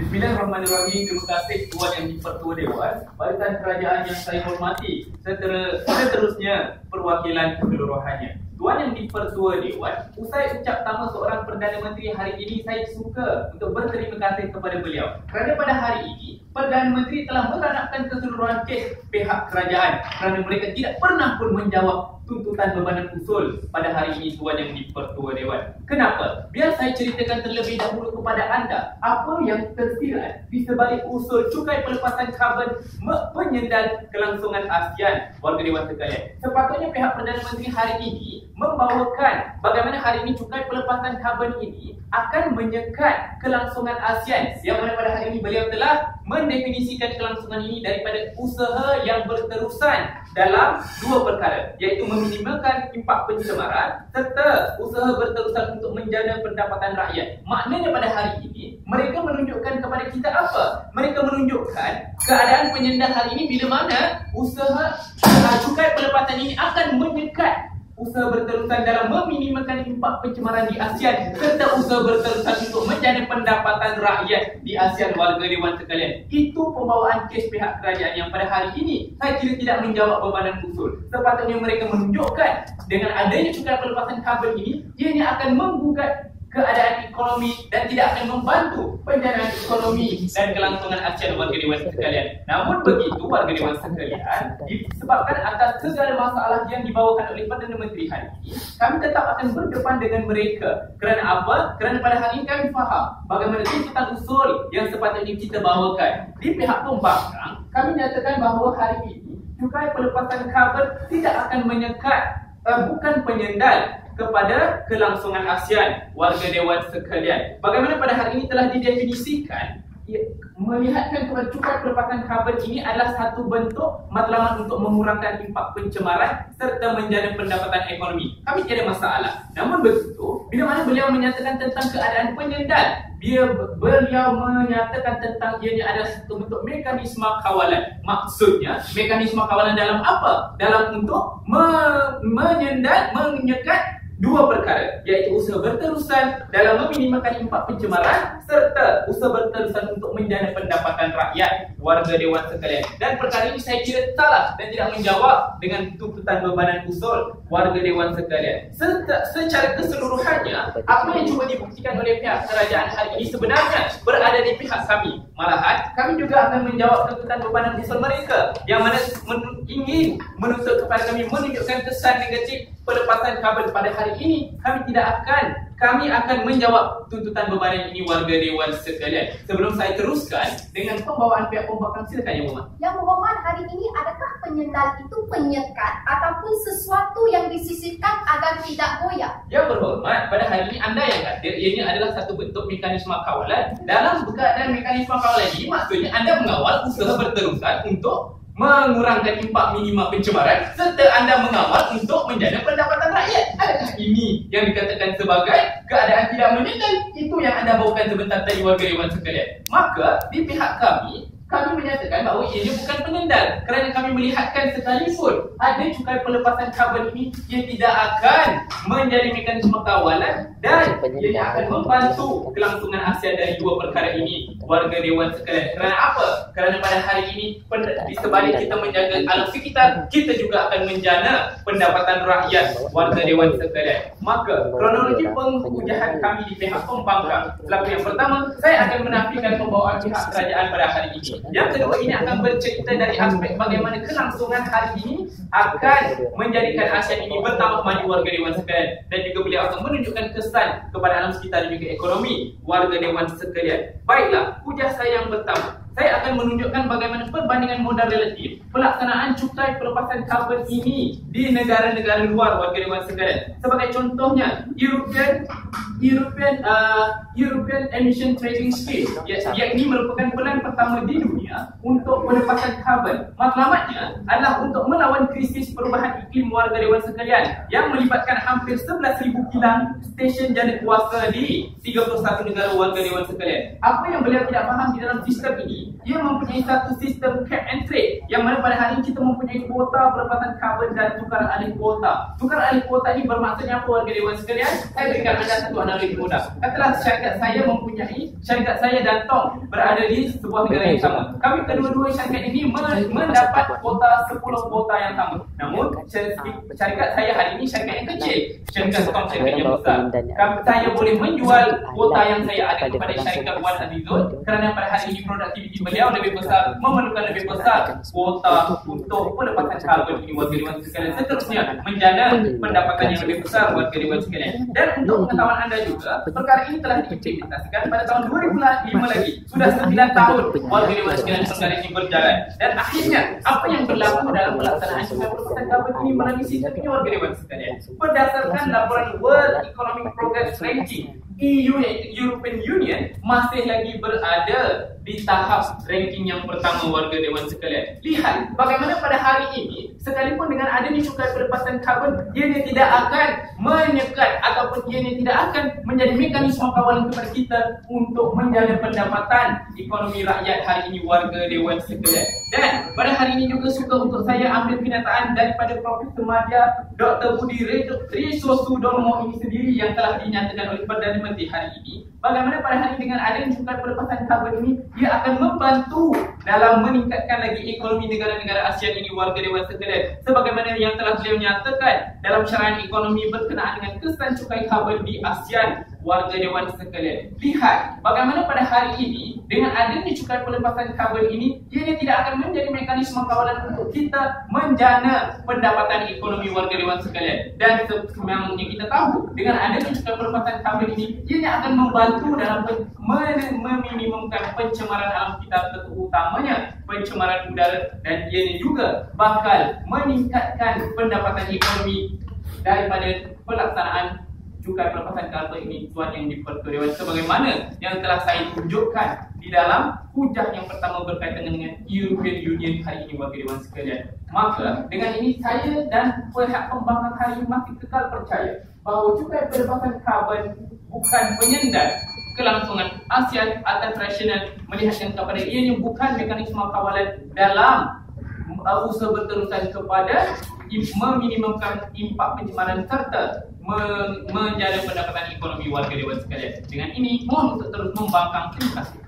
Bismillahirrahmanirrahim. Terima kasih Tuan Yang di-Pertua Dewan, Barisan Kerajaan yang saya hormati, seterusnya perwakilan keseluruhannya. Tuan Yang di-Pertua Dewan, usai ucap tama seorang Perdana Menteri hari ini, saya suka untuk berterima kasih kepada beliau kerana pada hari ini Perdana Menteri telah meranapkan keseluruhan kes pihak kerajaan kerana mereka tidak pernah pun menjawab tuntutan bebanan usul pada hari ini Tuan Yang di-Pertua Dewan. Kenapa? Biar saya ceritakan terlebih dahulu kepada anda apa yang tersirat di sebalik usul cukai pelepasan karbon penyendal kelangsungan ASEAN, warga Dewan sekalian. Sepatutnya pihak Perdana Menteri hari ini membawakan bagaimana hari ini cukai pelepasan karbon ini akan menyekat kelangsungan ASEAN, yang mana pada hari ini beliau telah mendefinisikan kelangsungan ini daripada usaha yang berterusan dalam dua perkara, iaitu meminimalkan impak pencemaran serta usaha berterusan untuk menjana pendapatan rakyat. Maknanya pada hari ini mereka menunjukkan kepada kita apa? Mereka menunjukkan keadaan penyendal hari ini bila mana usaha cukai pelepasan ini akan menyekat usaha berterusan dalam meminimalkan impak pencemaran di ASEAN serta usaha berterusan untuk menjana pendapatan rakyat di ASEAN, warga Dewan sekalian. Itu pembawaan kes pihak kerajaan yang pada hari ini saya kira tidak menjawab bebanan usul. Sepatutnya mereka menunjukkan dengan adanya cukai pelepasan karbon ini, ianya akan menggugat keadaan ekonomi dan tidak akan membantu penjanaan ekonomi dan kelangsungan ASEAN, warga Dewan sekalian. Namun begitu, warga Dewan sekalian, disebabkan atas segala masalah yang dibawakan oleh Perdana Menteri hari ini, kami tetap akan berdepan dengan mereka. Kerana apa? Kerana pada hari ini kami faham bagaimana tuntutan usul yang sepatutnya kita bawakan. Di pihak pembangkang, kami nyatakan bahawa hari ini cukai pelepasan karbon tidak akan menyekat, bukan penyendal kepada kelangsungan ASEAN, warga Dewan sekalian. Bagaimana pada hari ini telah didefinisikan, melihatkan kepada cukai pelepasan karbon ini adalah satu bentuk matlamat untuk mengurangkan impak pencemaran serta menjana pendapatan ekonomi. Kami tiada masalah. Namun begitu, bila mana beliau menyatakan tentang keadaan penyendal, beliau menyatakan tentang ianya adalah satu bentuk mekanisme kawalan. Maksudnya, mekanisme kawalan dalam apa? Dalam untuk menyendal, menyekat dua perkara, iaitu usaha berterusan dalam meminimalkan impak pencemaran serta usaha berterusan untuk menjana pendapatan rakyat, warga Dewan sekalian. Dan perkara ini saya kira salah dan tidak menjawab dengan tuntutan bebanan usul, warga Dewan sekalian. Secara keseluruhannya, apa yang cuba dibuktikan oleh pihak kerajaan hari ini sebenarnya berada di pihak kami. Malahan, kami juga akan menjawab tuntutan bebanan usul mereka yang mana ingin menuntut kepada kami menunjukkan kesan negatif pelepasan karbon pada hari ini. Kami akan menjawab tuntutan bebanan ini, warga Dewan sekalian. Sebelum saya teruskan dengan pembawaan pihak pembangkang, silakan Yang Berhormat. Yang Berhormat, hari ini adakah penyendal itu penyekat ataupun sesuatu yang disisipkan agar tidak goyah? Yang Berhormat, pada hari ini anda yang kata ianya adalah satu bentuk mekanisme kawalan. Dalam keadaan mekanisme kawalan ini, maksudnya anda mengawal usaha berterusan untuk mengurangkan impak minima pencemaran serta anda mengawal untuk menjana pendapatan rakyat. Adakah ini yang dikatakan sebagai keadaan tidak menyendal? Itu yang anda bawakan sebentar tadi, warga Dewan sekalian. Maka di pihak kami menyatakan bahawa ianya bukan penyendal kerana kami melihatkan sekalipun ada cukai pelepasan karbon ini, ia tidak akan menjadi mekanisme kawalan dan ia akan membantu kelangsungan ASEAN dari dua perkara ini, warga Dewan sekalian. Kerana apa? Kerana pada hari ini di sebalik kita menjaga alam sekitar, kita juga akan menjana pendapatan rakyat, warga Dewan sekalian. Maka kronologi penghujahan kami di pihak pembangkang, laku yang pertama, saya akan menafikan pembawaan pihak kerajaan pada hari ini. Yang kedua, ini akan bercerita dari aspek bagaimana kelangsungan hari ini akan menjadikan ASEAN ini bertambah maju, warga Dewan sekalian. Dan juga beliau akan menunjukkan kesan kepada alam sekitar dan juga ekonomi, warga Dewan sekalian. Baiklah, hujah saya yang pertama, saya akan menunjukkan bagaimana perbandingan modal relatif pelaksanaan cukai pelepasan karbon ini di negara-negara luar, warga Dewan sekalian. Sebagai contohnya, European Emission Trading Scheme, yakni merupakan pelan pertama di dunia untuk pelepasan karbon. Matlamatnya adalah untuk melawan krisis perubahan iklim, warga Dewan sekalian, yang melibatkan hampir 11,000 kilang stesen jana kuasa di 31 negara, warga Dewan sekalian. Apa yang beliau tidak faham di dalam sistem ini, ia mempunyai satu sistem cap and trade yang mana pada hari ini kita mempunyai kuota pelepasan karbon dan tukaran alih kuota. Tukaran alih kuota ini bermaksudnya apa warga dewan sekalian? Saya berikan anda satu analogi mudah. Katakanlah syarikat saya dan Tom berada di sebuah negara yang sama. Kami kedua-dua syarikat ini mendapat kuota 10 kuota yang sama. Namun syarikat saya hari ini syarikat yang kecil, syarikat Tom syarikat yang besar. Saya boleh menjual kuota yang saya ada kepada syarikat Wan Azizul kerana pada hari ini produktiviti beliau lebih besar, memerlukan lebih besar kuota untuk pelepasan karbon ini warga dewan sekalian. Seterusnya menjana pendapatan yang lebih besar warga dewan sekalian. Dan untuk pengetahuan anda juga, perkara ini telah diimplementasikan pada tahun 2005 lagi. Sudah 9 tahun warga dewan sekalian perkara ini berjalan. Dan akhirnya apa yang berlaku dalam pelaksanaan pelepasan karbon ini melalui sistem ini warga dewan sekalian. Berdasarkan laporan World Economic Progress Ranking, EU iaitu European Union masih lagi berada di tahap ranking yang pertama warga dewan sekalian. Lihat bagaimana pada hari ini sekalipun dengan adanya cukai pelepasan karbon, ianya tidak akan menyekat ataupun ianya tidak akan menjadi mekanisme kawalan kepada kita untuk menjaga pendapatan ekonomi rakyat hari ini warga dewan sekalian. Dan pada hari ini juga suka untuk saya ambil kenyataan daripada Profesor Madya Dr. Budi Risosudomo ini sendiri yang telah dinyatakan oleh Perdana Menteri hari ini. Bagaimana pada hari dengan adanya cukai pelepasan karbon ini, ia akan membantu dalam meningkatkan lagi ekonomi negara-negara ASEAN ini warga dewan sekalian. Sebagaimana yang telah beliau nyatakan dalam syarahan ekonomi berkenaan dengan kesan cukai karbon di ASEAN warga dewan sekalian. Lihat bagaimana pada hari ini dengan adanya cukai pelepasan karbon ini, ianya tidak akan menjadi mekanisme kawalan untuk kita menjana pendapatan ekonomi warga dewan sekalian. Dan yang kita tahu dengan adanya cukai pelepasan karbon ini, ianya akan membantu dalam meminimumkan pencemaran alam kita, terutamanya pencemaran udara, dan ianya juga bakal meningkatkan pendapatan ekonomi daripada pelaksanaan cukai pelepasan karbon ini tuan yang di-Pertua Dewan, sebagaimana yang telah saya tunjukkan di dalam hujah yang pertama berkaitan dengan European Union hari ini warga dewan sekalian. Maka dengan ini saya dan pihak pembangkang hari ini masih kekal percaya bahawa cukai pelepasan karbon bukan penyendal kelangsungan ASEAN atau regional, melihatkan kepada ianya bukan mekanisme kawalan dalam usaha berterusan kepada meminimumkan impak pencemaran serta menjaga pendapatan ekonomi warga dewan sekalian. Dengan ini mohon untuk terus membangkang. Terima kasih.